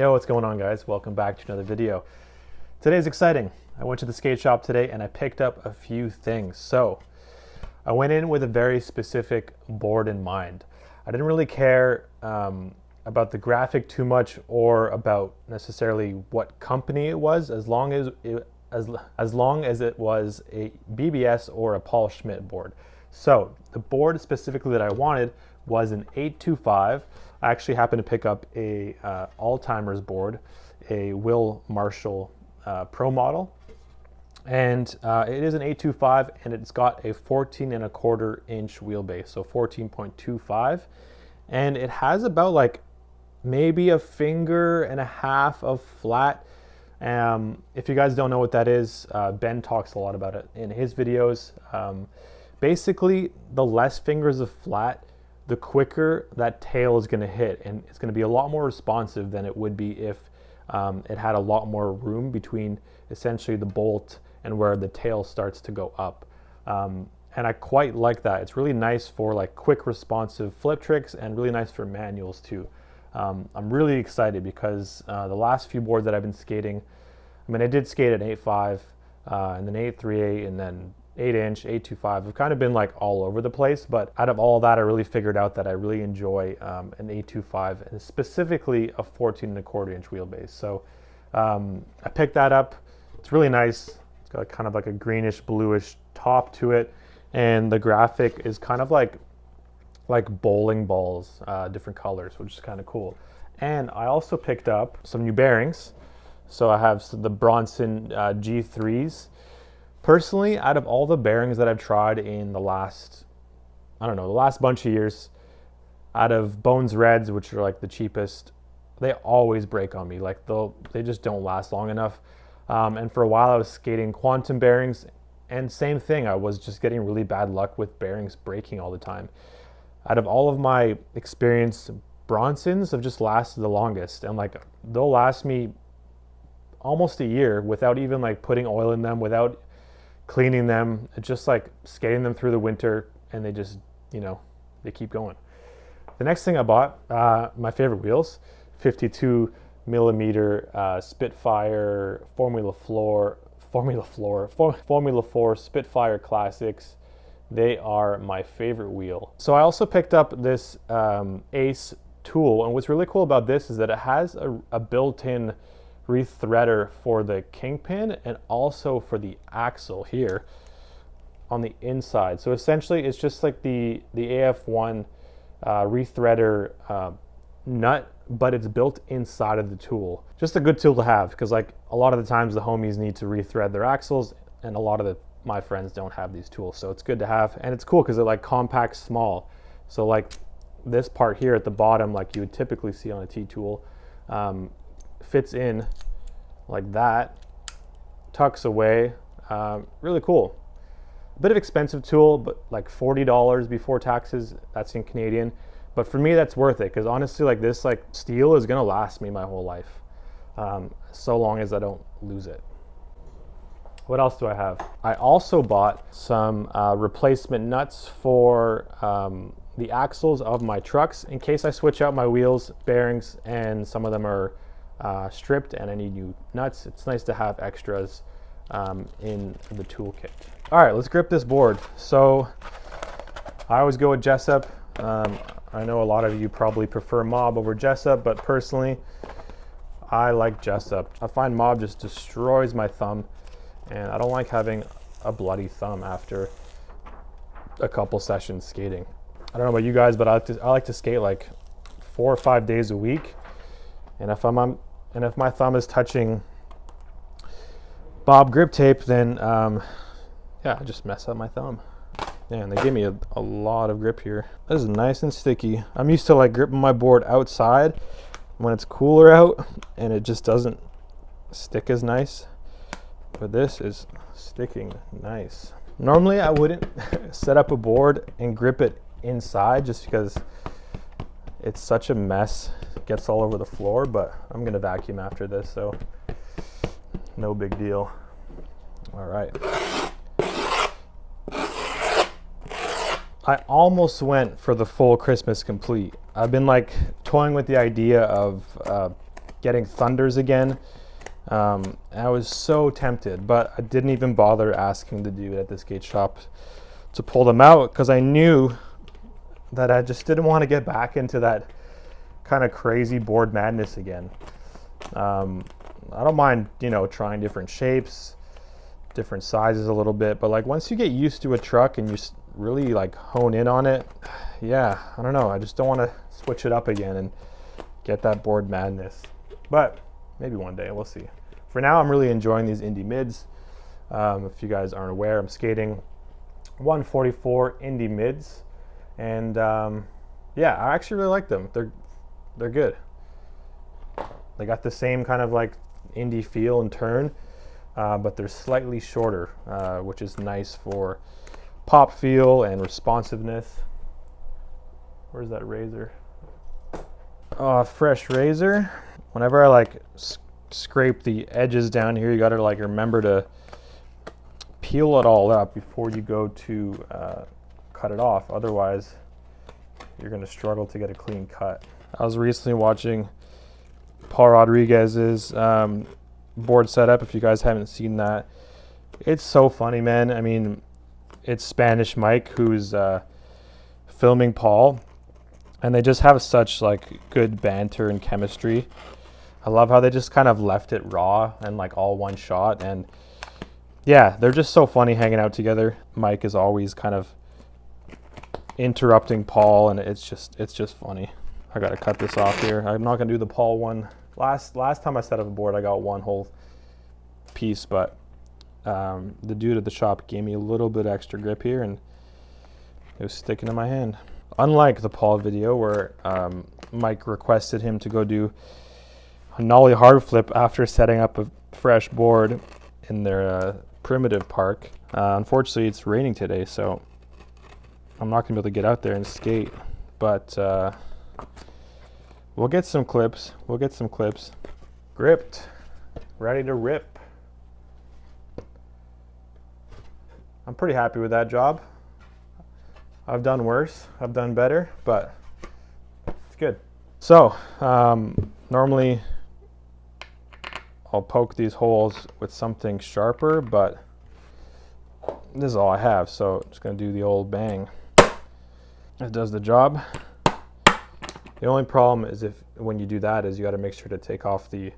Yo, what's going on, guys? Welcome back to another video. Today's exciting. I went to the skate shop today and I picked up a few things. So I went in with a very specific board in mind. I didn't really care about the graphic too much or about necessarily what company it was, as long as it was a BBS or a Paul Schmidt board. So the board specifically that I wanted was an 825. I actually happened to pick up a All-Timers board, a Will Marshall Pro model, and it is an 825, and it's got a 14.25 inch wheelbase, so 14.25, and it has about like maybe a finger and a half of flat. If you guys don't know what that is, Ben talks a lot about it in his videos. Basically, the less fingers of flat, the quicker that tail is going to hit, and it's going to be a lot more responsive than it would be if it had a lot more room between essentially the bolt and where the tail starts to go up. And I quite like that. It's really nice for like quick responsive flip tricks and really nice for manuals too. I'm really excited because the last few boards that I've been skating, I mean, I did skate an 8.5 and then 8.38 and then 8-inch, 8.25. I've kind of been like all over the place, but out of all that, I really figured out that I really enjoy an 8.25 and specifically a 14.25 inch wheelbase. So I picked that up. It's really nice. It's got kind of like a greenish bluish top to it, and the graphic is kind of like bowling balls, different colors, which is kind of cool. And I also picked up some new bearings. So I have the Bronson G3s. Personally, out of all the bearings that I've tried in the last bunch of years, out of Bones Reds, which are like the cheapest, they always break on me. Like they just don't last long enough. And for a while I was skating Quantum bearings, and same thing, I was just getting really bad luck with bearings breaking all the time. Out of all of my experience, Bronsons have just lasted the longest, and like they'll last me almost a year without even like putting oil in them, without cleaning them. It's just like skating them through the winter, and they just, they keep going. The next thing I bought, my favorite wheels, 52 millimeter Spitfire Formula 4 Spitfire Classics. They are my favorite wheel. So I also picked up this Ace tool, and what's really cool about this is that it has a built-in rethreader for the kingpin and also for the axle here on the inside. So essentially it's just like the AF1 rethreader nut, but it's built inside of the tool. Just a good tool to have, because like a lot of the times the homies need to rethread their axles, and a lot of my friends don't have these tools, so it's good to have. And it's cool because it like compacts small. So like this part here at the bottom, like you would typically see on a T-tool, fits in like that, tucks away. Really cool. A bit of expensive tool, but like $40 before taxes. That's in Canadian, but for me that's worth it, because honestly, like this like steel is gonna last me my whole life, so long as I don't lose it. What else do I have? I also bought some replacement nuts for the axles of my trucks in case I switch out my wheels, bearings, and some of them are stripped and I need new nuts. It's nice to have extras in the toolkit. All right, let's grip this board. So I always go with Jessup. I know a lot of you probably prefer Mob over Jessup, but personally I like Jessup. I find Mob just destroys my thumb, and I don't like having a bloody thumb after a couple sessions skating. I don't know about you guys, but I like to skate like 4 or 5 days a week, and if my thumb is touching Bob grip tape, then yeah, I just mess up my thumb. Man, they gave me a lot of grip here. This is nice and sticky. I'm used to like gripping my board outside when it's cooler out, and it just doesn't stick as nice. But this is sticking nice. Normally I wouldn't set up a board and grip it inside just because it's such a mess. It gets all over the floor, but I'm gonna vacuum after this, so no big deal. All right. I almost went for the full Christmas complete. I've been like toying with the idea of getting thunders again. I was so tempted, but I didn't even bother asking the dude at the skate shop to pull them out because I knew that I just didn't want to get back into that kind of crazy board madness again. I don't mind, trying different shapes, different sizes a little bit, but like once you get used to a truck and you really like hone in on it, yeah, I don't know. I just don't want to switch it up again and get that board madness. But maybe one day, we'll see. For now, I'm really enjoying these Indy mids. If you guys aren't aware, I'm skating 144 Indy mids, and yeah, I actually really like them. They're good. They got the same kind of like Indy feel and turn, but they're slightly shorter, which is nice for pop feel and responsiveness. Where's that razor? Oh, fresh razor. Whenever I like scrape the edges down here, you gotta like remember to peel it all up before you go to cut it off. Otherwise, you're gonna struggle to get a clean cut. I was recently watching Paul Rodriguez's board setup. If you guys haven't seen that, it's so funny, man. I mean, it's Spanish Mike who's filming Paul, and they just have such like good banter and chemistry. I love how they just kind of left it raw and like all one shot, and yeah, they're just so funny hanging out together. Mike is always kind of interrupting Paul, and it's just funny. I gotta cut this off here. I'm not gonna do the Paul one. Last time I set up a board, I got one whole piece, but the dude at the shop gave me a little bit extra grip here, and it was sticking to my hand. Unlike the Paul video where Mike requested him to go do a nollie hard flip after setting up a fresh board in their primitive park. Unfortunately, it's raining today, so I'm not gonna be able to get out there and skate, but we'll get some clips. Gripped, ready to rip. I'm pretty happy with that job. I've done worse, I've done better, but it's good. So normally I'll poke these holes with something sharper, but this is all I have, so I'm just gonna do the old bang. It does the job. The only problem is when you do that is you got to make sure to take off the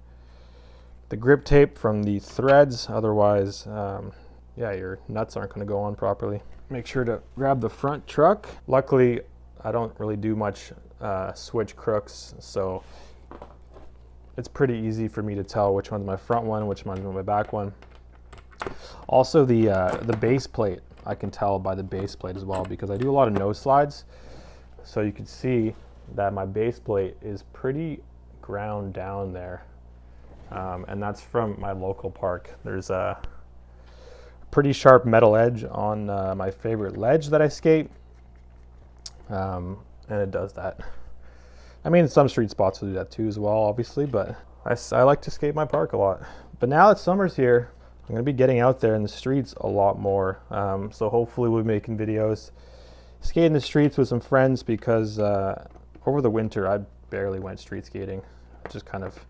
grip tape from the threads. Otherwise, yeah, your nuts aren't going to go on properly. Make sure to grab the front truck. Luckily, I don't really do much switch crooks, so it's pretty easy for me to tell which one's my front one, which one's my back one. Also, the base plate, I can tell by the base plate as well, because I do a lot of nose slides. So you can see that my base plate is pretty ground down there. And that's from my local park. There's a pretty sharp metal edge on my favorite ledge that I skate. And it does that. I mean, some street spots will do that too as well, obviously, but I like to skate my park a lot. But now that summer's here, I'm gonna be getting out there in the streets a lot more. So hopefully we'll be making videos, skating the streets with some friends, because over the winter I barely went street skating. Just kind of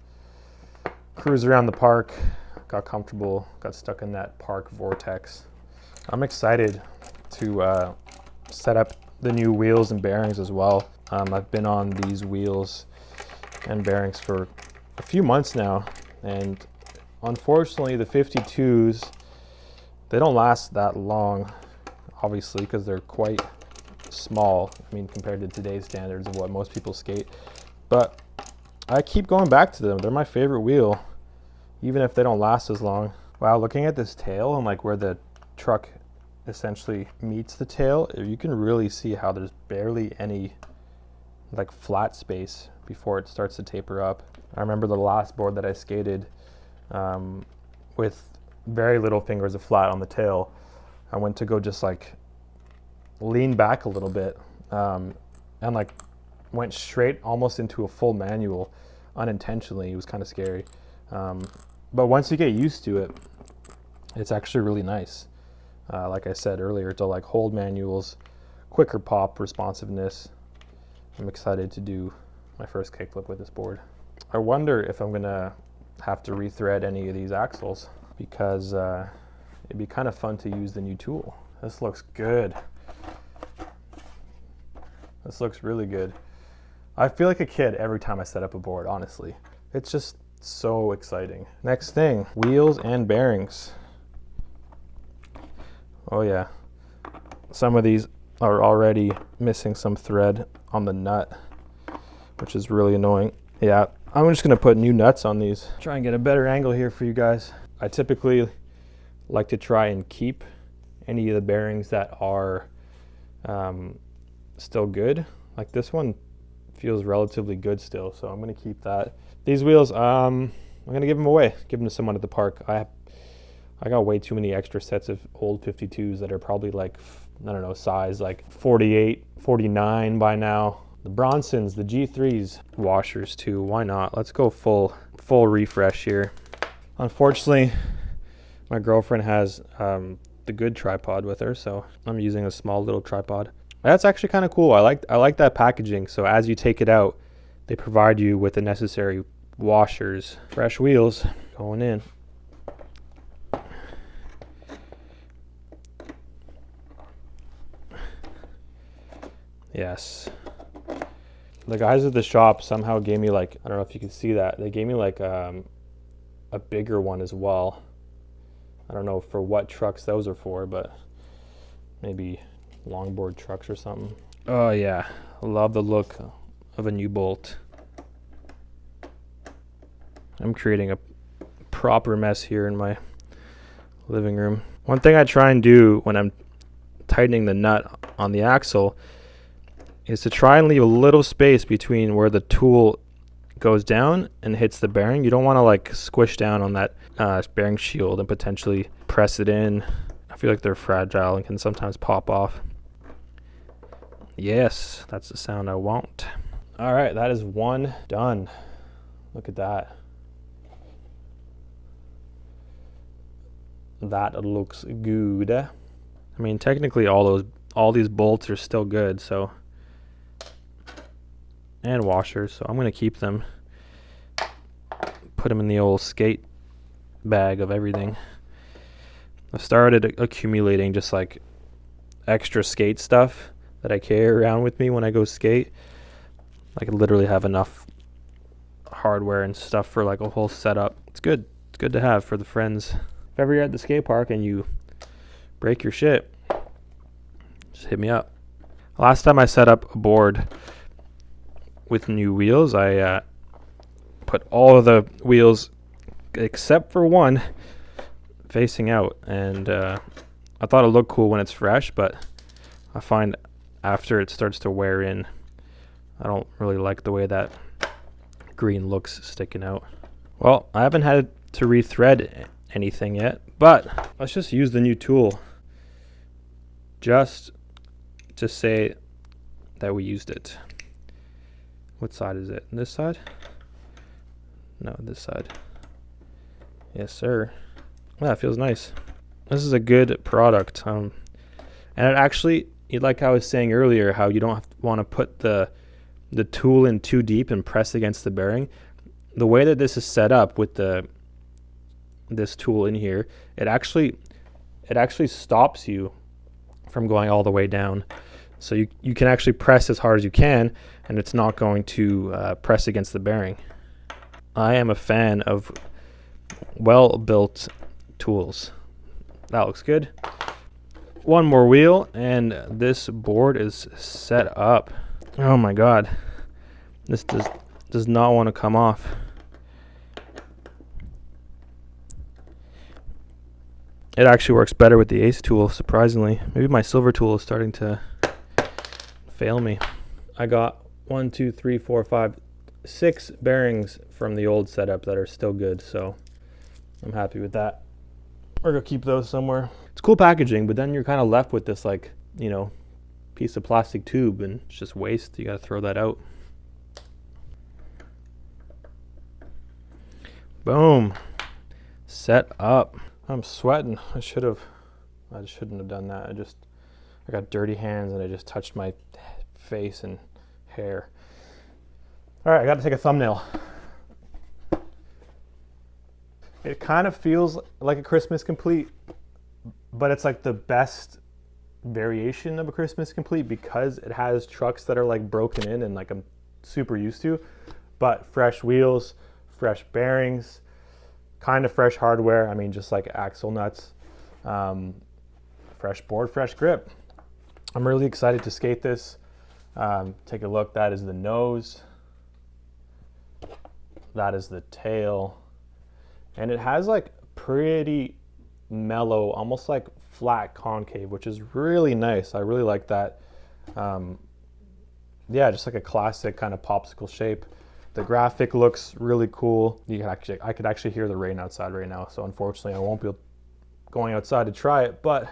cruised around the park, got comfortable, got stuck in that park vortex. I'm excited to set up the new wheels and bearings as well. I've been on these wheels and bearings for a few months now, and unfortunately the 52s, they don't last that long, obviously, because they're quite small, I mean, compared to today's standards of what most people skate. But I keep going back to them. They're my favorite wheel, even if they don't last as long. Wow, looking at this tail and like where the truck essentially meets the tail, you can really see how there's barely any like flat space before it starts to taper up. I remember the last board that I skated with very little fingers of flat on the tail. I went to go just like lean back a little bit and like went straight almost into a full manual unintentionally. It was kind of scary. But once you get used to it, it's actually really nice. Like I said earlier, to like hold manuals, quicker pop responsiveness. I'm excited to do my first kickflip with this board. I wonder if I'm gonna have to rethread any of these axles, because it'd be kind of fun to use the new tool. This looks good. This looks really good. I feel like a kid every time I set up a board, honestly. It's just so exciting. Next thing, wheels and bearings. Oh yeah. Some of these are already missing some thread on the nut, which is really annoying. Yeah, I'm just gonna put new nuts on these. Try and get a better angle here for you guys. I typically like to try and keep any of the bearings that are still good. Like this one feels relatively good still, so I'm gonna keep that. These wheels, I'm gonna give them away, give them to someone at the park. I got way too many extra sets of old 52s that are probably like, I don't know, size like 48, 49 by now. The Bronsons, the G3s, washers too, why not? Let's go full refresh here. Unfortunately, my girlfriend has the good tripod with her, so I'm using a small little tripod. That's actually kind of cool. I like that packaging. So as you take it out, they provide you with the necessary washers. Fresh wheels going in. Yes. The guys at the shop somehow gave me like, I don't know if you can see that, they gave me like a bigger one as well. I don't know for what trucks those are for, but maybe longboard trucks or something. Oh yeah, I love the look of a new bolt. I'm creating a proper mess here in my living room. One thing I try and do when I'm tightening the nut on the axle is to try and leave a little space between where the tool goes down and hits the bearing. You don't want to like squish down on that bearing shield and potentially press it in. I feel like they're fragile and can sometimes pop off. Yes, that's the sound I want. All right, that is one done. Look at that. That looks good. I mean, technically all these bolts are still good, so, and washers, so I'm gonna keep them. Put them in the old skate bag of everything. I've started accumulating just like extra skate stuff that I carry around with me when I go skate. I could literally have enough hardware and stuff for like a whole setup. It's good. It's good to have for the friends. If ever you're at the skate park and you break your shit, just hit me up. Last time I set up a board with new wheels, I put all of the wheels except for one facing out, and I thought it looked cool when it's fresh, but I find after it starts to wear in, I don't really like the way that green looks sticking out. Well, I haven't had to rethread anything yet, but let's just use the new tool just to say that we used it. What side is it? This side? No, this side. Yes, sir. Yeah, it feels nice. This is a good product. And it actually, like I was saying earlier, how you don't want to put the tool in too deep and press against the bearing. The way that this is set up with this tool in here, it actually stops you from going all the way down. So you can actually press as hard as you can, and it's not going to press against the bearing. I am a fan of well-built tools. That looks good. One more wheel, and this board is set up. Oh my god. This does not want to come off. It actually works better with the Ace tool, surprisingly. Maybe my silver tool is starting to fail me. I got 1, 2, 3, 4, 5, 6 bearings from the old setup that are still good, so I'm happy with that. We're gonna keep those somewhere. It's cool packaging, but then you're kind of left with this, like, you know, piece of plastic tube, and it's just waste. You gotta throw that out. Boom. Set up. I'm sweating. I shouldn't have done that. I got dirty hands and I just touched my face and hair. All right, I got to take a thumbnail. It kind of feels like a Christmas Complete, but it's like the best variation of a Christmas Complete because it has trucks that are like broken in and like I'm super used to, but fresh wheels, fresh bearings, kind of fresh hardware. I mean, just like axle nuts, fresh board, fresh grip. I'm really excited to skate this. Take a look. That is the nose. That is the tail. And it has like pretty mellow, almost like flat concave, which is really nice. I really like that. Yeah, just like a classic kind of popsicle shape. The graphic looks really cool. I could actually hear the rain outside right now, so unfortunately I won't be going outside to try it, but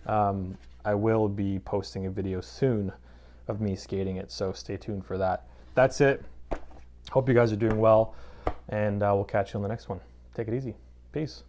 I will be posting a video soon of me skating it, so stay tuned for that. That's it. Hope you guys are doing well, and we'll catch you on the next one. Take it easy. Peace.